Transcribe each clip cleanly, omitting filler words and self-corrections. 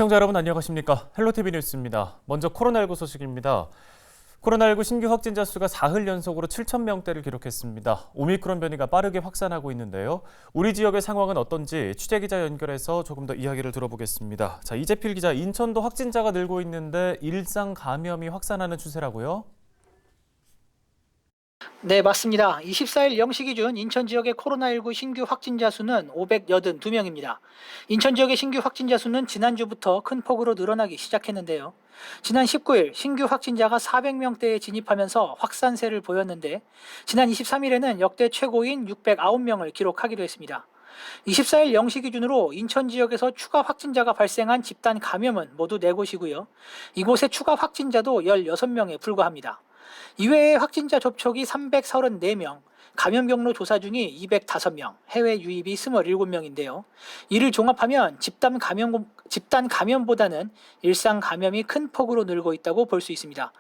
시청자 여러분 안녕하십니까? 헬로티비 뉴스입니다. 먼저 코로나19 소식입니다. 코로나19 신규 확진자 수가 사흘 연속으로 7,000명대를 기록했습니다. 오미크론 변이가 빠르게 확산하고 있는데요. 우리 지역의 상황은 어떤지 취재기자 연결해서 조금 더 이야기를 들어보겠습니다. 자, 이재필 기자, 인천도 확진자가 늘고 있는데 일상 감염이 확산하는 추세라고요? 네, 맞습니다. 24일 0시 기준 인천 지역의 코로나19 신규 확진자 수는 582명입니다. 인천 지역의 신규 확진자 수는 지난주부터 큰 폭으로 늘어나기 시작했는데요. 지난 19일 신규 확진자가 400명대에 진입하면서 확산세를 보였는데 지난 23일에는 역대 최고인 609명을 기록하기도 했습니다. 24일 0시 기준으로 인천 지역에서 추가 확진자가 발생한 집단 감염은 모두 4곳이고요. 이곳의 추가 확진자도 16명에 불과합니다. 이외에 확진자 접촉이 334명, 감염 경로 조사 중이 205명, 해외 유입이 27명인데요. 이를 종합하면 집단 감염보다는 일상 감염이 큰 폭으로 늘고 있다고 볼 수 있습니다.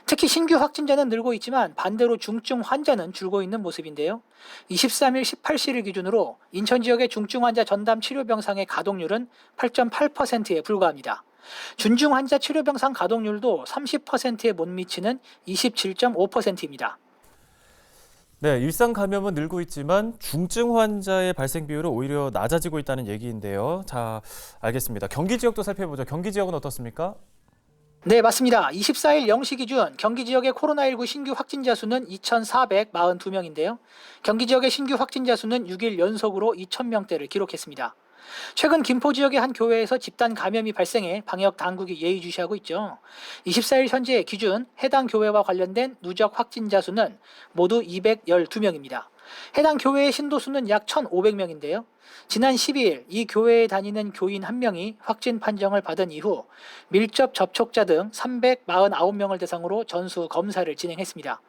특히 신규 확진자는 늘고 있지만 반대로 중증 환자는 줄고 있는 모습인데요. 23일 18시를 기준으로 인천 지역의 중증 환자 전담 치료병상의 가동률은 8.8%에 불과합니다. 준중 환자 치료병상 가동률도 30%에 못 미치는 27.5%입니다. 네, 일상 감염은 늘고 있지만 중증 환자의 발생 비율은 오히려 낮아지고 있다는 얘기인데요. 자, 알겠습니다. 경기 지역도 살펴보죠. 경기 지역은 어떻습니까? 네, 맞습니다. 24일 0시 기준 경기 지역의 코로나19 신규 확진자 수는 2,442명인데요. 경기 지역의 신규 확진자 수는 6일 연속으로 2,000명대를 기록했습니다. 최근 김포 지역의 한 교회에서 집단 감염이 발생해 방역 당국이 예의주시하고 있죠. 24일 현재 기준 해당 교회와 관련된 누적 확진자 수는 모두 212명입니다. 해당 교회의 신도수는 약 1,500명인데요. 지난 12일 이 교회에 다니는 교인 1명이 확진 판정을 받은 이후 밀접 접촉자 등 349명을 대상으로 전수 검사를 진행했습니다.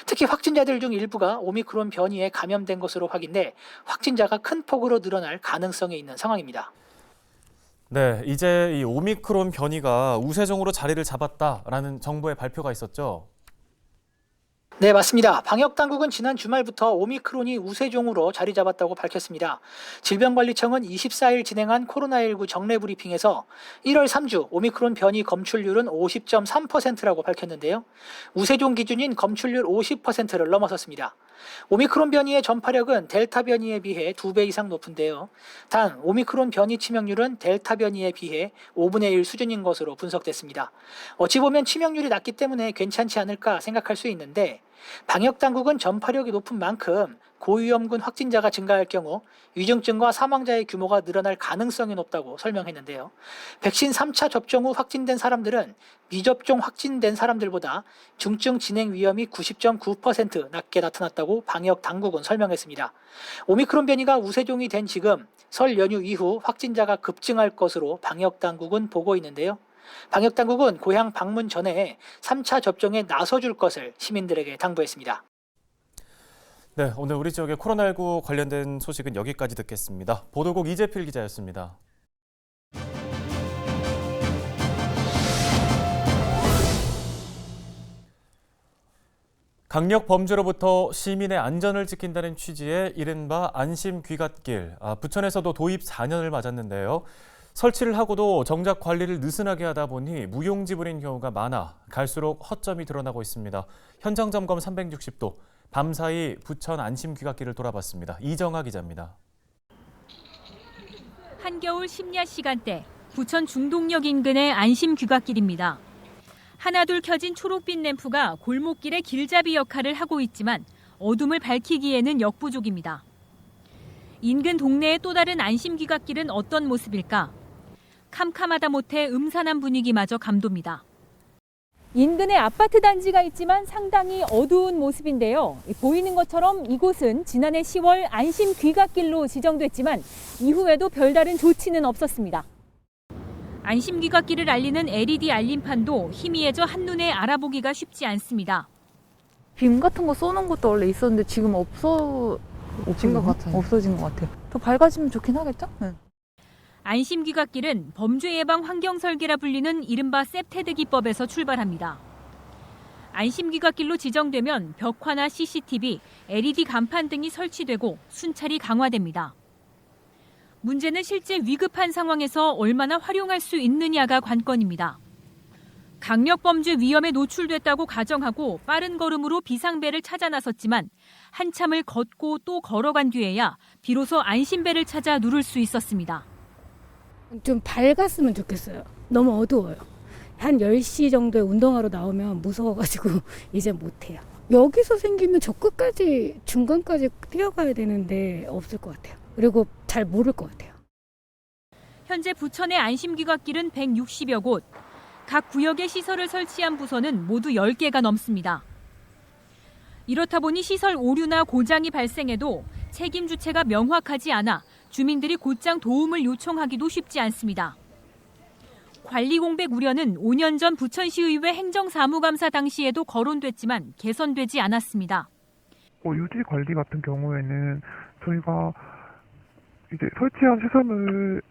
특히 확진자들 중 일부가 오미크론 변이에 감염된 것으로 확인돼 확진자가 큰 폭으로 늘어날 가능성이 있는 상황입니다. 네, 이제 이 오미크론 변이가 우세종으로 자리를 잡았다라는 정부의 발표가 있었죠. 네, 맞습니다. 방역당국은 지난 주말부터 오미크론이 우세종으로 자리 잡았다고 밝혔습니다. 질병관리청은 24일 진행한 코로나19 정례 브리핑에서 1월 3주 오미크론 변이 검출률은 50.3%라고 밝혔는데요. 우세종 기준인 검출률 50%를 넘어섰습니다. 오미크론 변이의 전파력은 델타 변이에 비해 2배 이상 높은데요. 단 오미크론 변이 치명률은 델타 변이에 비해 5분의 1 수준인 것으로 분석됐습니다. 어찌 보면 치명률이 낮기 때문에 괜찮지 않을까 생각할 수 있는데 방역당국은 전파력이 높은 만큼 고위험군 확진자가 증가할 경우 위중증과 사망자의 규모가 늘어날 가능성이 높다고 설명했는데요. 백신 3차 접종 후 확진된 사람들은 미접종 확진된 사람들보다 중증 진행 위험이 90.9% 낮게 나타났다고 방역당국은 설명했습니다. 오미크론 변이가 우세종이 된 지금 설 연휴 이후 확진자가 급증할 것으로 방역당국은 보고 있는데요. 방역당국은 고향 방문 전에 3차 접종에 나서줄 것을 시민들에게 당부했습니다. 네, 오늘 우리 지역의 코로나19 관련된 소식은 여기까지 듣겠습니다. 보도국 이재필 기자였습니다. 강력 범죄로부터 시민의 안전을 지킨다는 취지의 이른바 안심 귀갓길. 부천에서도 도입 4년을 맞았는데요. 설치를 하고도 정작 관리를 느슨하게 하다 보니 무용지물인 경우가 많아 갈수록 허점이 드러나고 있습니다. 현장 점검 360도, 밤사이 부천 안심 귀갓길을 돌아봤습니다. 이정아 기자입니다. 한겨울 심야 시간대 부천 중동역 인근의 안심 귀갓길입니다. 하나둘 켜진 초록빛 램프가 골목길의 길잡이 역할을 하고 있지만 어둠을 밝히기에는 역부족입니다. 인근 동네의 또 다른 안심 귀갓길은 어떤 모습일까? 캄캄하다 못해 음산한 분위기마저 감돕니다. 인근에 아파트 단지가 있지만 상당히 어두운 모습인데요. 보이는 것처럼 이곳은 지난해 10월 안심 귀갓길로 지정됐지만 이후에도 별다른 조치는 없었습니다. 안심 귀갓길을 알리는 LED 알림판도 희미해져 한눈에 알아보기가 쉽지 않습니다. 빔 같은 거 쏘는 것도 원래 있었는데 지금 없어진 것 같아요. 없어진 것 같아요. 더 밝아지면 좋긴 하겠죠? 네. 안심 귀갓길은 범죄 예방 환경 설계라 불리는 이른바 셉테드 기법에서 출발합니다. 안심 귀갓길로 지정되면 벽화나 CCTV, LED 간판 등이 설치되고 순찰이 강화됩니다. 문제는 실제 위급한 상황에서 얼마나 활용할 수 있느냐가 관건입니다. 강력범죄 위험에 노출됐다고 가정하고 빠른 걸음으로 비상벨을 찾아 나섰지만 한참을 걷고 또 걸어간 뒤에야 비로소 안심벨을 찾아 누를 수 있었습니다. 좀 밝았으면 좋겠어요. 너무 어두워요. 한 10시 정도에 운동하러 나오면 무서워가지고 이제 못해요. 여기서 생기면 저 끝까지 중간까지 뛰어가야 되는데 없을 것 같아요. 그리고 잘 모를 것 같아요. 현재 부천의 안심귀갓길은 160여 곳, 각 구역에 시설을 설치한 부서는 모두 10개가 넘습니다. 이렇다 보니 시설 오류나 고장이 발생해도 책임 주체가 명확하지 않아 주민들이 곧장 도움을 요청하기도 쉽지 않습니다. 관리 공백 우려는 5년 전 부천시의회 행정사무감사 당시에도 거론됐지만 개선되지 않았습니다. 유지 관리 같은 경우에는 저희가 이제 설치한 시설물이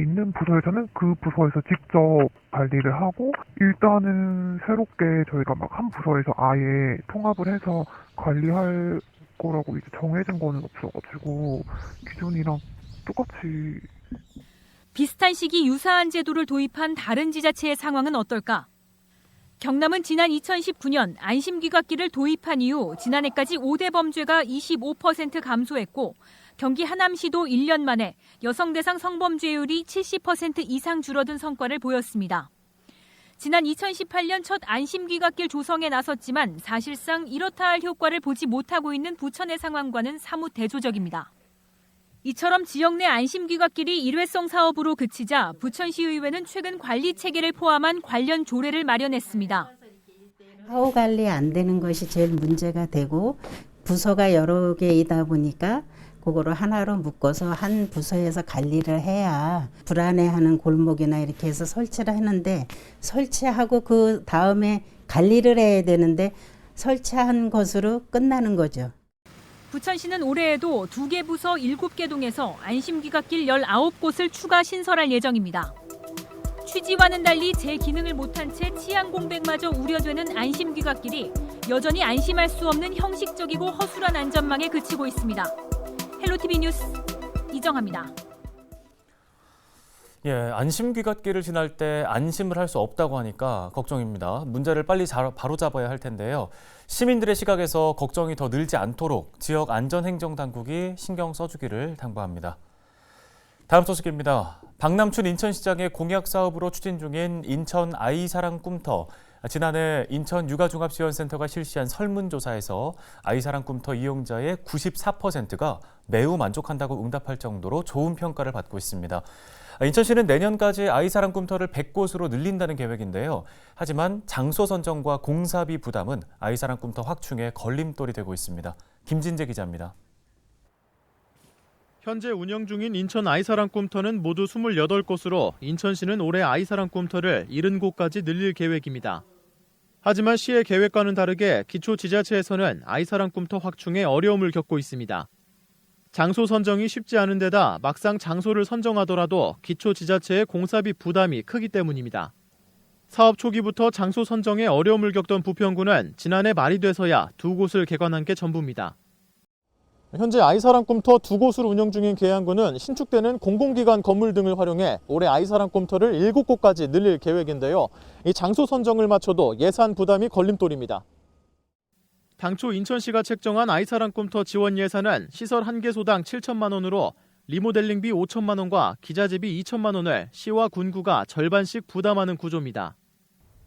있는 부서에서는 그 부서에서 직접 관리를 하고, 일단은 새롭게 저희가 막 한 부서에서 아예 통합을 해서 관리할 거라고 이제 정해진 거는 없어가지고 기존이랑 똑같이. 비슷한 시기 유사한 제도를 도입한 다른 지자체의 상황은 어떨까? 경남은 지난 2019년 안심귀갓길을 도입한 이후 지난해까지 5대 범죄가 25% 감소했고, 경기 하남시도 1년 만에 여성 대상 성범죄율이 70% 이상 줄어든 성과를 보였습니다. 지난 2018년 첫 안심귀갓길 조성에 나섰지만 사실상 이렇다 할 효과를 보지 못하고 있는 부천의 상황과는 사뭇 대조적입니다. 이처럼 지역 내 안심귀갓길이 일회성 사업으로 그치자 부천시의회는 최근 관리 체계를 포함한 관련 조례를 마련했습니다. 사후 관리 안 되는 것이 제일 문제가 되고, 부서가 여러 개이다 보니까 그거를 하나로 묶어서 한 부서에서 관리를 해야 불안해하는 골목이나 이렇게 해서 설치를 하는데, 설치하고 그 다음에 관리를 해야 되는데 설치한 것으로 끝나는 거죠. 부천시는 올해에도 2개 부서 7개 동에서 안심귀갓길 19곳을 추가 신설할 예정입니다. 취지와는 달리 제 기능을 못한 채 치안 공백마저 우려되는 안심귀갓길이 여전히 안심할 수 없는 형식적이고 허술한 안전망에 그치고 있습니다. 헬로티비 뉴스 이정아입니다. 안심귀갓길을 지날 때 안심을 할 수 없다고 하니까 걱정입니다. 문제를 빨리 바로잡아야 할 텐데요. 시민들의 시각에서 걱정이 더 늘지 않도록 지역 안전행정당국이 신경 써주기를 당부합니다. 다음 소식입니다. 박남춘 인천시장의 공약 사업으로 추진 중인 인천 아이사랑 꿈터. 지난해 인천 육아종합지원센터가 실시한 설문조사에서 아이사랑 꿈터 이용자의 94%가 매우 만족한다고 응답할 정도로 좋은 평가를 받고 있습니다. 인천시는 내년까지 아이사랑 꿈터를 100곳으로 늘린다는 계획인데요. 하지만 장소 선정과 공사비 부담은 아이사랑 꿈터 확충에 걸림돌이 되고 있습니다. 김진재 기자입니다. 현재 운영 중인 인천 아이사랑 꿈터는 모두 28곳으로 인천시는 올해 아이사랑 꿈터를 70곳까지 늘릴 계획입니다. 하지만 시의 계획과는 다르게 기초지자체에서는 아이사랑 꿈터 확충에 어려움을 겪고 있습니다. 장소 선정이 쉽지 않은 데다 막상 장소를 선정하더라도 기초지자체의 공사비 부담이 크기 때문입니다. 사업 초기부터 장소 선정에 어려움을 겪던 부평구는 지난해 말이 돼서야 2곳을 개관한 게 전부입니다. 현재 아이사랑 꿈터 2곳을 운영 중인 계양구는 신축되는 공공기관 건물 등을 활용해 올해 아이사랑 꿈터를 7곳까지 늘릴 계획인데요. 이 장소 선정을 맞춰도 예산 부담이 걸림돌입니다. 당초 인천시가 책정한 아이사랑 꿈터 지원 예산은 시설 1개소당 7천만 원으로 리모델링비 5천만 원과 기자재비 2천만 원을 시와 군구가 절반씩 부담하는 구조입니다.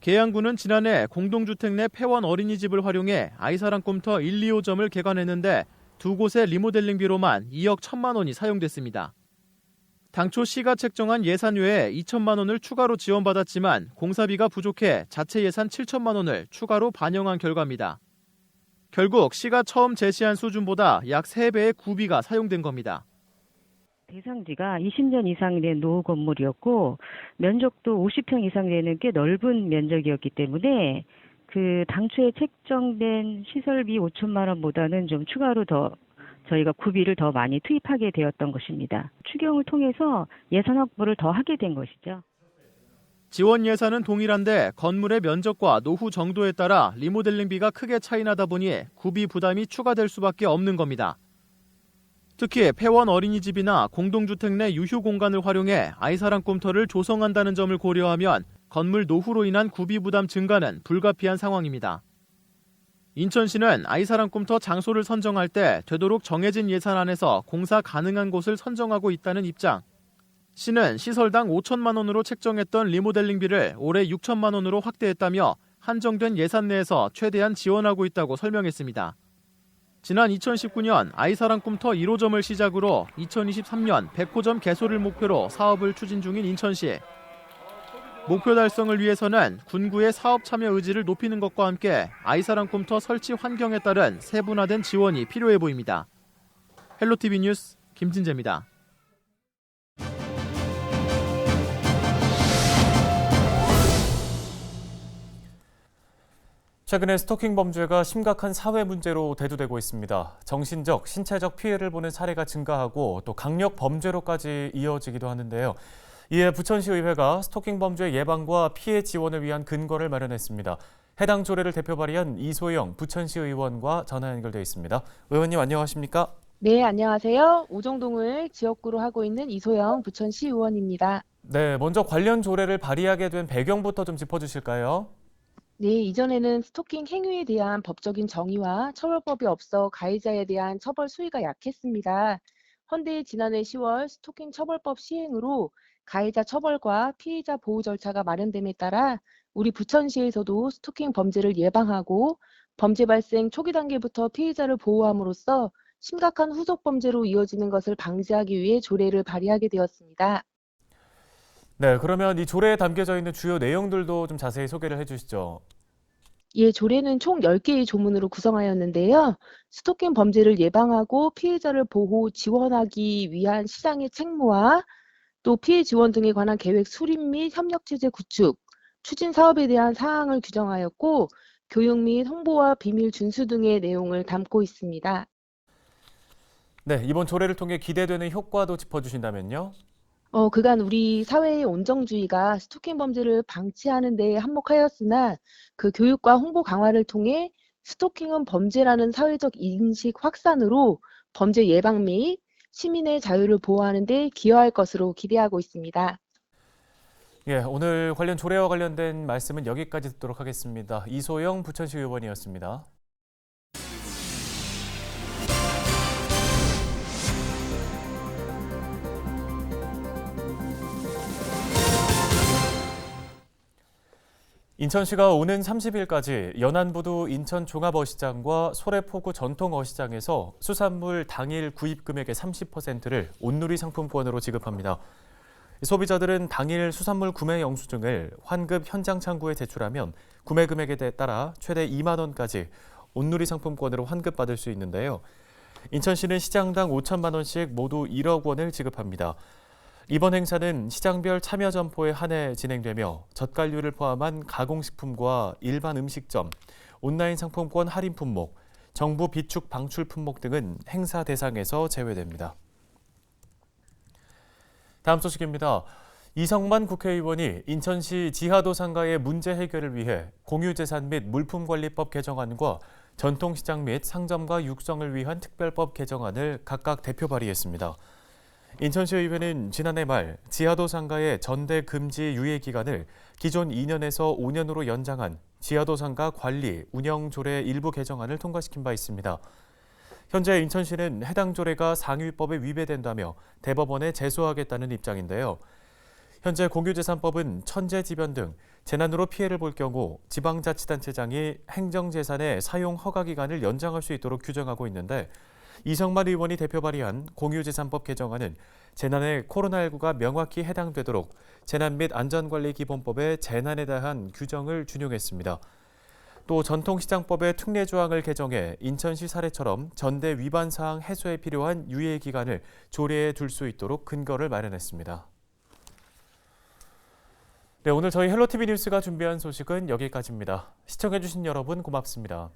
계양구는 지난해 공동주택 내 폐원 어린이집을 활용해 아이사랑 꿈터 1, 2호점을 개관했는데 2곳의 리모델링비로만 2억 1천만 원이 사용됐습니다. 당초 시가 책정한 예산 외에 2천만 원을 추가로 지원받았지만 공사비가 부족해 자체 예산 7천만 원을 추가로 반영한 결과입니다. 결국 시가 처음 제시한 수준보다 약 3배의 구비가 사용된 겁니다. 대상지가 20년 이상 된 노후 건물이었고 면적도 50평 이상 되는 꽤 넓은 면적이었기 때문에 그 당초에 책정된 시설비 5천만 원보다는 좀 추가로 더 저희가 구비를 더 많이 투입하게 되었던 것입니다. 추경을 통해서 예산 확보를 더 하게 된 것이죠. 지원 예산은 동일한데 건물의 면적과 노후 정도에 따라 리모델링비가 크게 차이나다 보니 구비 부담이 추가될 수밖에 없는 겁니다. 특히 폐원 어린이집이나 공동주택 내 유휴 공간을 활용해 아이사랑 꿈터를 조성한다는 점을 고려하면 건물 노후로 인한 구비 부담 증가는 불가피한 상황입니다. 인천시는 아이사랑 꿈터 장소를 선정할 때 되도록 정해진 예산 안에서 공사 가능한 곳을 선정하고 있다는 입장. 시는 시설당 5천만 원으로 책정했던 리모델링비를 올해 6천만 원으로 확대했다며 한정된 예산 내에서 최대한 지원하고 있다고 설명했습니다. 지난 2019년 아이사랑 꿈터 1호점을 시작으로 2023년 100호점 개소를 목표로 사업을 추진 중인 인천시. 목표 달성을 위해서는 군구의 사업 참여 의지를 높이는 것과 함께 아이사랑 꿈터 설치 환경에 따른 세분화된 지원이 필요해 보입니다. 헬로티비 뉴스 김진재입니다. 최근에 스토킹 범죄가 심각한 사회 문제로 대두되고 있습니다. 정신적, 신체적 피해를 보는 사례가 증가하고 또 강력 범죄로까지 이어지기도 하는데요. 이에 부천시의회가 스토킹 범죄 예방과 피해 지원을 위한 근거를 마련했습니다. 해당 조례를 대표 발의한 이소영 부천시 의원과 전화 연결되어 있습니다. 의원님 안녕하십니까? 네, 안녕하세요. 오정동을 지역구로 하고 있는 이소영 부천시 의원입니다. 네, 먼저 관련 조례를 발의하게 된 배경부터 좀 짚어주실까요? 네, 이전에는 스토킹 행위에 대한 법적인 정의와 처벌법이 없어 가해자에 대한 처벌 수위가 약했습니다. 헌데 지난해 10월 스토킹 처벌법 시행으로 가해자 처벌과 피해자 보호 절차가 마련됨에 따라 우리 부천시에서도 스토킹 범죄를 예방하고 범죄 발생 초기 단계부터 피해자를 보호함으로써 심각한 후속 범죄로 이어지는 것을 방지하기 위해 조례를 발의하게 되었습니다. 네, 그러면 이 조례에 담겨져 있는 주요 내용들도 좀 자세히 소개를 해주시죠. 예, 조례는 총 10개의 조문으로 구성하였는데요. 스토킹 범죄를 예방하고 피해자를 보호, 지원하기 위한 시장의 책무와 또 피해 지원 등에 관한 계획 수립 및 협력체제 구축, 추진 사업에 대한 사항을 규정하였고 교육 및 홍보와 비밀 준수 등의 내용을 담고 있습니다. 네, 이번 조례를 통해 기대되는 효과도 짚어주신다면요. 그간 우리 사회의 온정주의가 스토킹 범죄를 방치하는 데 한몫하였으나 그 교육과 홍보 강화를 통해 스토킹은 범죄라는 사회적 인식 확산으로 범죄 예방 및 시민의 자유를 보호하는 데 기여할 것으로 기대하고 있습니다. 예, 오늘 관련 조례와 관련된 말씀은 여기까지 듣도록 하겠습니다. 이소영 부천시 의원이었습니다. 인천시가 오는 30일까지 연안부두 인천종합어시장과 소래포구 전통어시장에서 수산물 당일 구입 금액의 30%를 온누리 상품권으로 지급합니다. 소비자들은 당일 수산물 구매 영수증을 환급 현장 창구에 제출하면 구매 금액에 따라 최대 2만 원까지 온누리 상품권으로 환급받을 수 있는데요. 인천시는 시장당 5천만 원씩 모두 1억 원을 지급합니다. 이번 행사는 시장별 참여 점포에 한해 진행되며 젓갈류를 포함한 가공식품과 일반 음식점, 온라인 상품권 할인 품목, 정부 비축 방출 품목 등은 행사 대상에서 제외됩니다. 다음 소식입니다. 이성만 국회의원이 인천시 지하도 상가의 문제 해결을 위해 공유재산 및 물품관리법 개정안과 전통시장 및 상점가 육성을 위한 특별법 개정안을 각각 대표 발의했습니다. 인천시의회는 지난해 말 지하도 상가의 전대 금지 유예 기간을 기존 2년에서 5년으로 연장한 지하도 상가 관리, 운영 조례 일부 개정안을 통과시킨 바 있습니다. 현재 인천시는 해당 조례가 상위법에 위배된다며 대법원에 제소하겠다는 입장인데요. 현재 공유재산법은 천재지변 등 재난으로 피해를 볼 경우 지방자치단체장이 행정재산의 사용 허가 기간을 연장할 수 있도록 규정하고 있는데 이성만 의원이 대표 발의한 공유재산법 개정안은 재난에 코로나19가 명확히 해당되도록 재난 및 안전관리기본법에 재난에 대한 규정을 준용했습니다. 또 전통시장법의 특례조항을 개정해 인천시 사례처럼 전대 위반 사항 해소에 필요한 유예 기간을 조례에 둘 수 있도록 근거를 마련했습니다. 네, 오늘 저희 헬로티비 뉴스가 준비한 소식은 여기까지입니다. 시청해주신 여러분 고맙습니다.